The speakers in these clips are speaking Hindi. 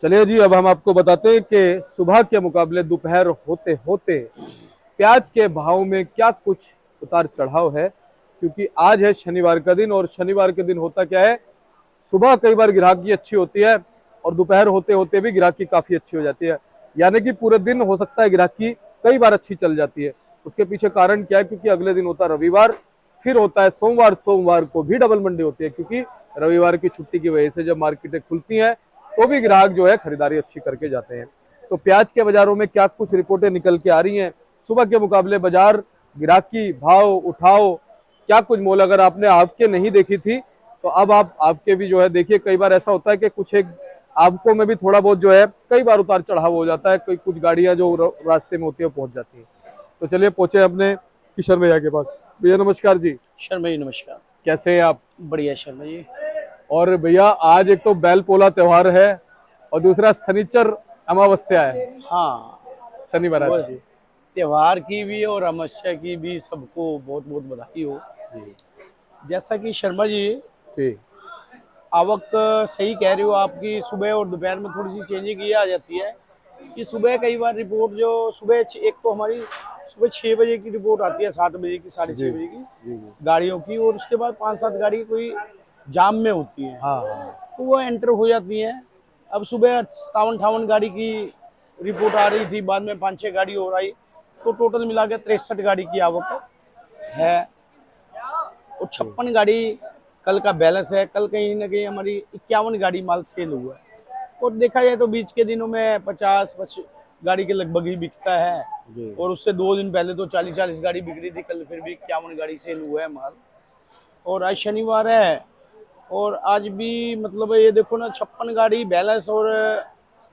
चलिए जी, अब हम आपको बताते हैं कि सुबह के मुकाबले दोपहर होते होते प्याज के भाव में क्या कुछ उतार चढ़ाव है। क्योंकि आज है शनिवार का दिन, और शनिवार के दिन होता क्या है, सुबह कई बार ग्राहकी अच्छी होती है और दोपहर होते होते भी ग्राहकी काफी अच्छी हो जाती है। यानी कि पूरे दिन हो सकता है ग्राहकी कई बार अच्छी चल जाती है। उसके पीछे कारण क्या है, क्योंकि अगले दिन होता है रविवार, फिर होता है सोमवार। सोमवार को भी डबल मंडी होती है, क्योंकि रविवार की छुट्टी की वजह से जब मार्केटें खुलती हैं तो भी ग्राहक जो है खरीदारी अच्छी करके जाते हैं। तो प्याज के बाजारों में क्या कुछ रिपोर्टें निकल के आ रही हैं, सुबह के मुकाबले बाजार, ग्राहकी, भाव उठाओ, क्या कुछ मोल अगर आपने आपके नहीं देखी थी तो अब आप आपके भी जो है देखिए। कई बार ऐसा होता है कि कुछ एक आपको में भी थोड़ा बहुत जो है कई बार उतार चढ़ाव हो जाता है, कोई कुछ गाड़ियां जो रास्ते में होती है पहुंच जाती है। तो चलिए पहुंचे अपने किशन भैया के पास। भैया नमस्कार जी। शर्मा जी नमस्कार। कैसे हैं आप? बढ़िया शर्मा जी। और भैया आज एक तो बैल पोला त्योहार है और दूसरा शनिचर अमावस्या है, हाँ, शनिवार आज वो की। त्योहार की भी और अमावस्या की भी सबको बहुत बहुत बधाई हो। जी जैसा कि शर्मा जी जी आवक सही कह रहे हो आपकी, सुबह और दोपहर में थोड़ी सी चेंजिंग ये आ जाती है कि सुबह कई बार रिपोर्ट जो सुबह एक तो हमारी सुबह 6 बजे की रिपोर्ट आती है, 7 बजे की, साढ़े जी छः बजे की जी जी। गाड़ियों की, और उसके बाद 5-7 गाड़ी कोई जाम में होती है हाँ हाँ। तो वो एंटर हो जाती है। अब सुबह 57-58 गाड़ी की रिपोर्ट आ रही थी, बाद में 5-6 गाड़ी और आई, तो टोटल मिला के 63 गाड़ी की आवक है। और जी 56 गाड़ी कल का बैलेंस है। कल कहीं ना कहीं हमारी 51 गाड़ी माल सेल हुआ है। और देखा जाए तो बीच के दिनों में 50-55 गाड़ी के लगभग ही बिकता है, जी। और उससे 2 दिन पहले तो 40-40 गाड़ी बिक रही थी। कल फिर भी 51 गाड़ी सेल हुआ है माल। और आज शनिवार है, और आज भी मतलब ये देखो ना, 56 गाड़ी बैलेंस और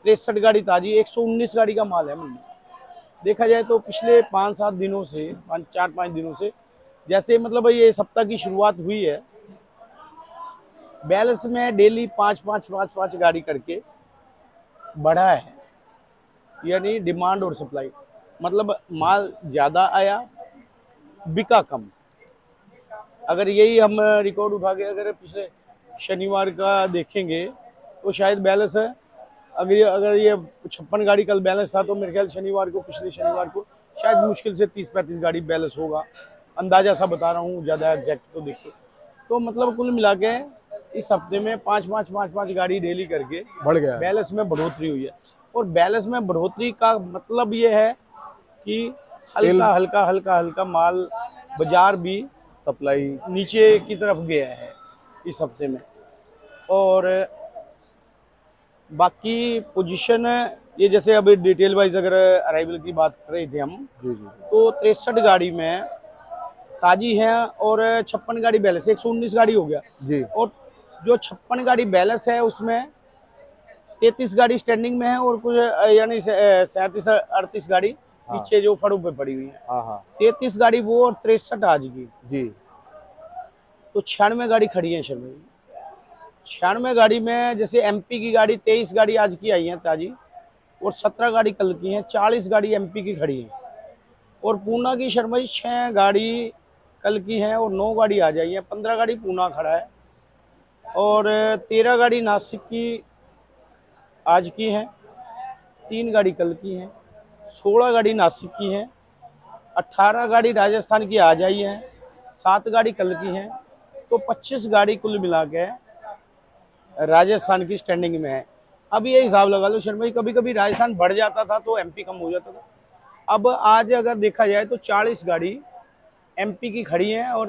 63 गाड़ी ताजी, 119 गाड़ी का माल है मंडी। देखा जाए तो पिछले 5-7 दिनों से, 4-5 दिनों से, जैसे मतलब ये सप्ताह की शुरुआत हुई है, बैलेंस में डेली 5-5 गाड़ी करके बढ़ा है। यानी डिमांड और सप्लाई, मतलब माल ज्यादा आया, बिका कम। अगर यही हम रिकॉर्ड उठा के अगर पिछले शनिवार का देखेंगे तो शायद बैलेंस है, अगर ये 56 गाड़ी कल बैलेंस था, तो मेरे ख्याल शनिवार को, पिछले शनिवार को शायद मुश्किल से 30-35 गाड़ी बैलेंस होगा। अंदाजा सा बता रहा हूँ, ज़्यादा एग्जैक्ट तो देखो। तो मतलब कुल मिला के इस हफ्ते में 5-5 गाड़ी डेली करके बढ़ गया है। बैलेंस में बढ़ोतरी हुई है। और बैलेंस में बढ़ोतरी का मतलब ये है कि सेल, हल्का हल्का हल्का हल्का माल बाजार भी सप्लाई। नीचे की तरफ गया है इस हफ्ते में। और बाकी पोजीशन, ये जैसे अभी डिटेल वाइज अगर अराइवल की बात कर रहे थे हम, जी जी तो 63 गाड़ी में ताजी है, और 56 गाड़ी बैलेंस, 119 गाड़ी हो गया। जी। और जो 56 गाड़ी बैलेंस है उसमें 33 गाड़ी स्टैंडिंग में है, और कुछ यानी 37-38 गाड़ी हाँ पीछे जो फड़ों पे पड़ी हुई है। हाँ हाँ। 33 गाड़ी वो, और 63 आज की, जी तो 96 गाड़ी खड़ी है शर्मा जी। 96 गाड़ी में जैसे एमपी की गाड़ी 23 गाड़ी आज की आई है ताजी, और 17 गाड़ी कल की हैं, 40 गाड़ी एमपी की खड़ी है। और पूना की शर्मा जी 6 गाड़ी कल की हैं, और 9 गाड़ी आ जाई है, 15 गाड़ी पूना खड़ा है, और 13 गाड़ी नासिक की आज की हैं, 3 गाड़ी कल की हैं, 16 गाड़ी नासिक की हैं, 18 गाड़ी राजस्थान की आ जाई है, 7 गाड़ी कल की हैं, तो 25 गाड़ी कुल मिला के राजस्थान की स्टैंडिंग में है। अब ये हिसाब लगा लो शर्मा जी, कभी कभी राजस्थान बढ़ जाता था तो एमपी कम हो जाता था। अब आज अगर देखा जाए तो 40 गाड़ी एमपी की खड़ी है, और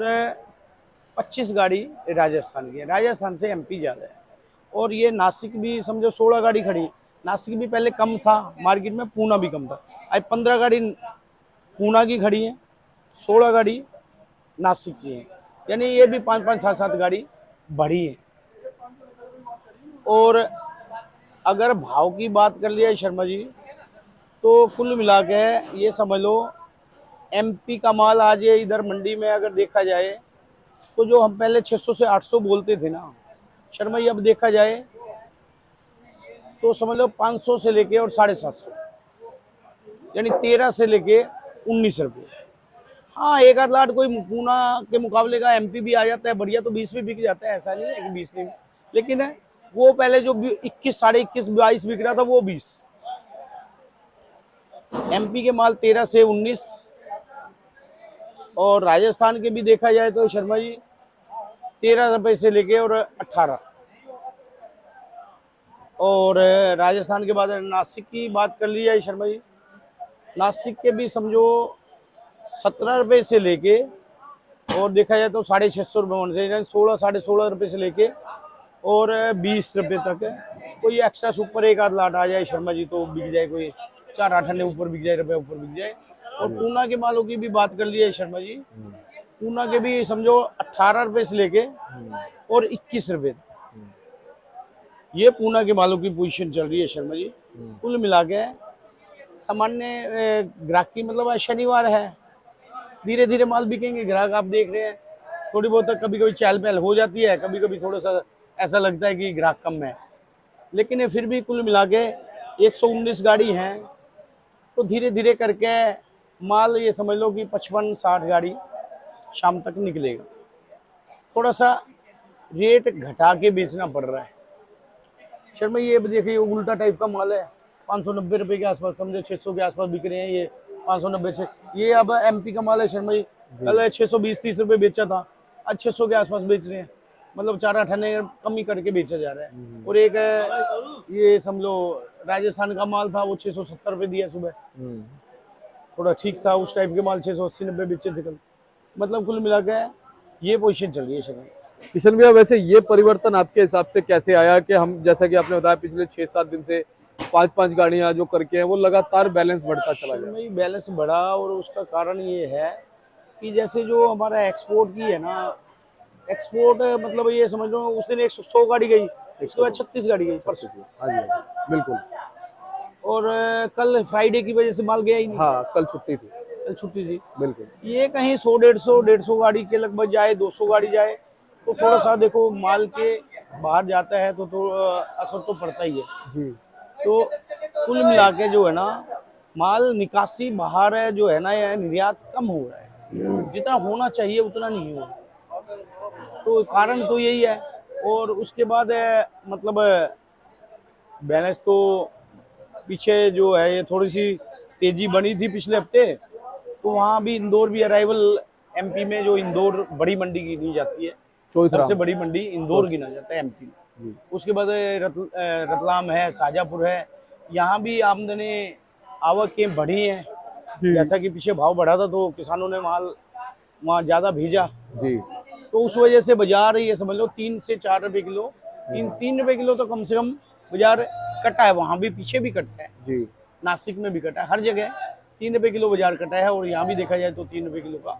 25 गाड़ी राजस्थान की है। राजस्थान से एमपी ज़्यादा है। और ये नासिक भी समझो 16 गाड़ी खड़ी है। नासिक भी पहले कम था मार्केट में, पूना भी कम था। आज 15 गाड़ी पूना की खड़ी है, 16 गाड़ी नासिक की है, यानी ये भी 5-5 7-7 गाड़ी बढ़ी है। और अगर भाव की बात कर लिया शर्मा जी, तो कुल मिला के ये समझ लो, एमपी का माल आज ये इधर मंडी में अगर देखा जाए, तो जो हम पहले 600 से 800 बोलते थे ना शर्मा जी, अब देखा जाए तो समझ लो 500 से लेके और 750, यानी 13 से लेके 19 रुपये। हाँ, एक आध लाट कोई पूना के मुकाबले का एमपी भी आ जाता है बढ़िया, तो 20 भी बिक जाता है, ऐसा नहीं है कि 20 नहीं। लेकिन वो पहले जो 21, 21.5, 22 बिक रहा था वो 20। एमपी के माल 13 से 19, और राजस्थान के भी देखा जाए तो शर्मा जी 13 रुपए से लेके और 18। और राजस्थान के बाद नासिक की बात कर ली जाए शर्मा जी, नासिक के भी समझो 17 रुपए से लेके और देखा जाए तो 650 रुपये होने चाहिए, 16, 16.5 रुपये से लेके और 20 रुपये तक है। कोई एक्स्ट्रा सुपर एक आध लाट आ जाए शर्मा जी तो बिक जाए, कोई 4-8 अन्य ऊपर बिक जाए, रुपये ऊपर बिक जाए। और पूना के मालों की भी बात कर ली है शर्मा जी, पूना के भी समझो 18 रुपये से लेके और 21 रुपये तक, ये पूना के मालों की पोजीशन चल रही है शर्मा जी। कुल मिला के सामान्य ग्राहकी, मतलब आज शनिवार है, धीरे धीरे माल बिकेंगे। ग्राहक आप देख रहे हैं, थोड़ी बहुत कभी कभी चहल पहल हो जाती है, कभी कभी थोड़ा सा ऐसा लगता है कि ग्राहक कम है, लेकिन ये फिर भी कुल मिला के 119 गाड़ी हैं, तो धीरे धीरे करके माल ये समझ लो कि 55-60 गाड़ी शाम तक निकलेगा। थोड़ा सा रेट घटा के बेचना पड़ रहा है शर्मा। ये देखिए उल्टा टाइप का माल है, 590 रुपये के आसपास, समझो 600 के आसपास बिक रहे हैं ये, 590 से। ये अब एमपी का माल है शर्मा जी, कल 620-30 रुपये बेचा था, आज 600 के आसपास बेच रहे हैं, मतलब 4-8 आने कम ही करके बेचा जा रहा है। और एक ये समझो राजस्थान का माल था, वो 670 रुपये दिया सुबह, थोड़ा ठीक था उस टाइप के माल, 680-90 बेचे थे कल। मतलब कुल मिला के ये पोजीशन चल रही है शर्मा। किशन भैया, वैसे ये परिवर्तन आपके हिसाब से कैसे आया कि हम, जैसा कि आपने बताया, पिछले 6-7 दिन से 5-5 गाड़ियां जो करके हैं वो लगातार बैलेंस बढ़ता चला गया? बैलेंस बढ़ा, और उसका कारण ये है कि जैसे जो हमारा एक्सपोर्ट की है ना, एक्सपोर्ट मतलब ये समझ लो उस दिन 100 गाड़ी गई, उसके बाद 36 गाड़ी गई परसों। हाँ जी, हाँ जी, बिल्कुल। और कल फ्राइडे की वजह से माल गया ही नहीं। हाँ, कल छुट्टी थी। कल छुट्टी थी, बिल्कुल। ये कहीं 100-150 गाड़ी के लगभग जाए, 200 गाड़ी जाए, तो थोड़ा सा देखो माल के बाहर जाता है तो असर तो पड़ता ही है जी। तो कुल मिला के जो है ना, माल निकासी बाहर है जो है ना, यह निर्यात कम हो रहा है, जितना होना चाहिए उतना नहीं हो रहा, तो कारण तो यही है। और उसके बाद मतलब बैलेंस तो पीछे जो है, ये थोड़ी सी तेजी बनी थी पिछले हफ्ते, तो वहाँ भी इंदौर भी अराइवल, एमपी में जो इंदौर बड़ी मंडी गिनी जाती है, सबसे बड़ी मंडी इंदौर गिना जाता है एमपी में। उसके बाद रतलाम है, शाजापुर है, यहाँ भी आमदनी आवकें बढ़ी हैं, जैसा कि पीछे भाव बढ़ा था तो किसानों ने माल वहाँ ज़्यादा भेजा जी, तो उस वजह से बाजार ये समझ लो 3 से 4 रुपए किलो, 3 रुपए किलो तो कम से कम बाजार कटा है। वहाँ भी पीछे भी कटा है जी, नासिक में भी कटा है, हर जगह 3 रुपए किलो बाजार कटा है। और यहाँ भी देखा जाए तो 3 रुपए किलो का,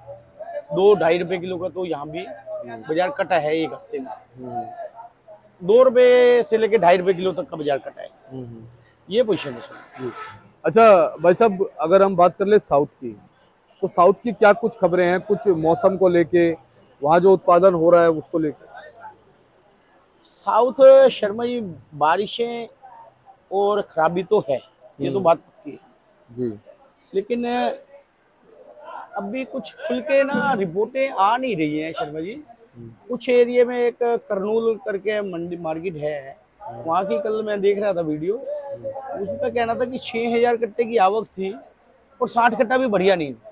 2-2.5 रुपए किलो का तो यहाँ भी बाजार कटा है एक हफ्ते में। 2 रुपए से लेके 2.5 रुपए किलो तक का बाजार कटा है, ये पोजीशन है। अच्छा भाई साहब, अगर हम बात कर ले साउथ की, तो साउथ की क्या कुछ खबरें हैं, कुछ मौसम को लेके, वहाँ जो उत्पादन हो रहा है उसको लेके? साउथ शर्मा जी, बारिशें और खराबी तो है, ये तो बात पक्की है जी, लेकिन अभी कुछ खुल के ना रिपोर्टें आ नहीं रही हैं शर्मा जी। कुछ एरिया में एक करनूल करके मंडी मार्केट है, वहाँ की कल मैं देख रहा था वीडियो, उसका कहना था कि 6,000 कट्टे की आवक थी और 60 कट्टा भी बढ़िया नहीं था,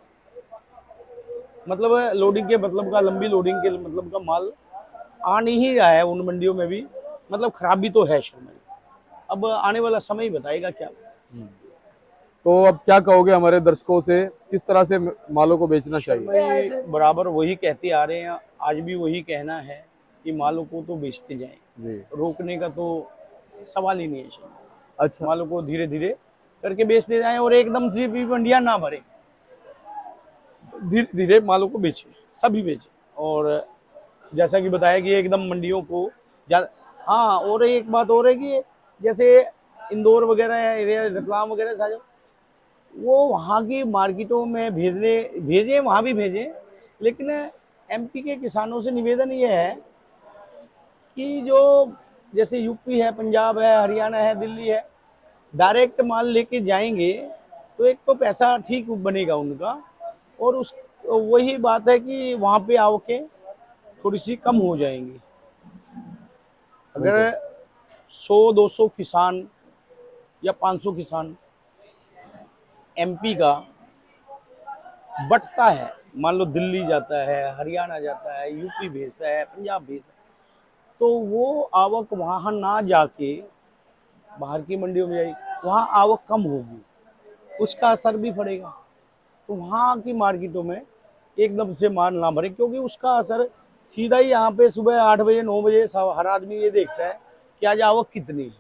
मतलब लोडिंग के मतलब का, लंबी लोडिंग के मतलब का माल आ नहीं रहा है उन मंडियों में भी, मतलब खराबी तो है शर्मा जी। अब आने वाला समय ही बताएगा क्या। तो अब क्या कहोगे हमारे दर्शकों से, किस तरह से मालों को बेचना चाहिए? बराबर वही कहते आ रहे हैं, आज भी वही कहना है कि मालों को तो बेचते जाएं, रोकने का तो सवाल ही नहीं है। अच्छा, मालों को धीरे धीरे करके बेचते जाएं और एकदम से भी मंडियां ना भरे, धीरे धीरे मालों को बेचे, सभी बेचे। और जैसा कि बताया कि एकदम मंडियों को ज्यादा, हाँ, और एक बात और है कि जैसे इंदौर वगैरह, रतलाम वगैरह सारे, वो वहाँ की मार्केटों में भेजे वहाँ भी भेजें, लेकिन एमपी के किसानों से निवेदन ये है कि जो जैसे यूपी है, पंजाब है, हरियाणा है, दिल्ली है, डायरेक्ट माल लेके जाएंगे तो एक तो पैसा ठीक बनेगा उनका, और उस वही बात है कि वहाँ पे आवकें थोड़ी सी कम हो जाएंगी। अगर 100-200 किसान या 500 किसान एमपी का बटता है। मान लो दिल्ली जाता है, हरियाणा जाता है, यूपी भेजता है, पंजाब भेजता है, तो वो आवक वहाँ ना जाके बाहर की मंडियों में जाएगी, वहाँ आवक कम होगी, उसका असर भी पड़ेगा। तो वहाँ की मार्केटों में एकदम से माल ना भरे, क्योंकि उसका असर सीधा ही यहाँ पे सुबह 8 बजे 9 बजे सब हर आदमी ये देखता है कि आज आवक कितनी है।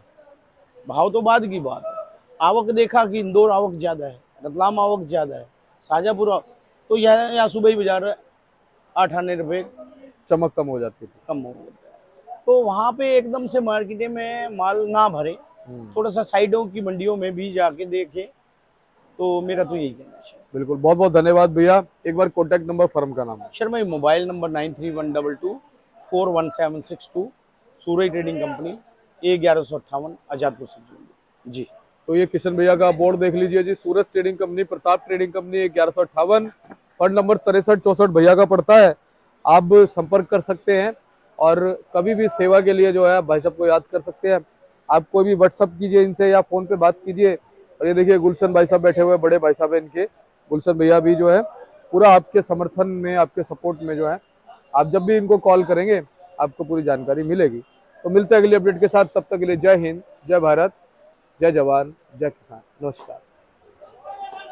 भाव तो बाद की बात है, आवक देखा कि इंदौर आवक ज़्यादा है, रतलाम आवक ज़्यादा है, शाहजहाँपुर तो यहाँ सुबह ही बाजार 8 आने रुपये चमक कम हो जाती थी। कम हो गया। तो वहाँ पे एकदम से मार्केट में माल ना भरे, थोड़ा सा साइडों की मंडियों में भी जाके देखे, तो मेरा तो यही कहना है। बिल्कुल, बहुत बहुत धन्यवाद भैया। एक बार कॉन्टैक्ट नंबर फर्म का नाम है। शर्मा मोबाइल नंबर 9312241762, सूरज ट्रेडिंग कंपनी, A1158, आजादपुर सब्जी। जी, तो ये किशन भैया का बोर्ड देख लीजिए जी, Suraj trading company, Pratap trading company, 1158, fund number 6364 भैया का पड़ता है। आप संपर्क कर सकते हैं और कभी भी सेवा के लिए जो है भाई साहब को याद कर सकते हैं। आप कोई भी व्हाट्सअप कीजिए इनसे या फोन पे बात कीजिए। और ये देखिए गुलशन भाई साहब बैठे हुए, बड़े भाई साहब है इनके, गुलशन भैया भी जो है पूरा आपके समर्थन में, आपके सपोर्ट में जो है, आप जब भी इनको कॉल करेंगे आपको पूरी जानकारी मिलेगी। तो मिलते हैं अगली अपडेट के साथ, तब तक के लिए जय हिंद, जय भारत, जय जवान, जय किसान, नमस्कार।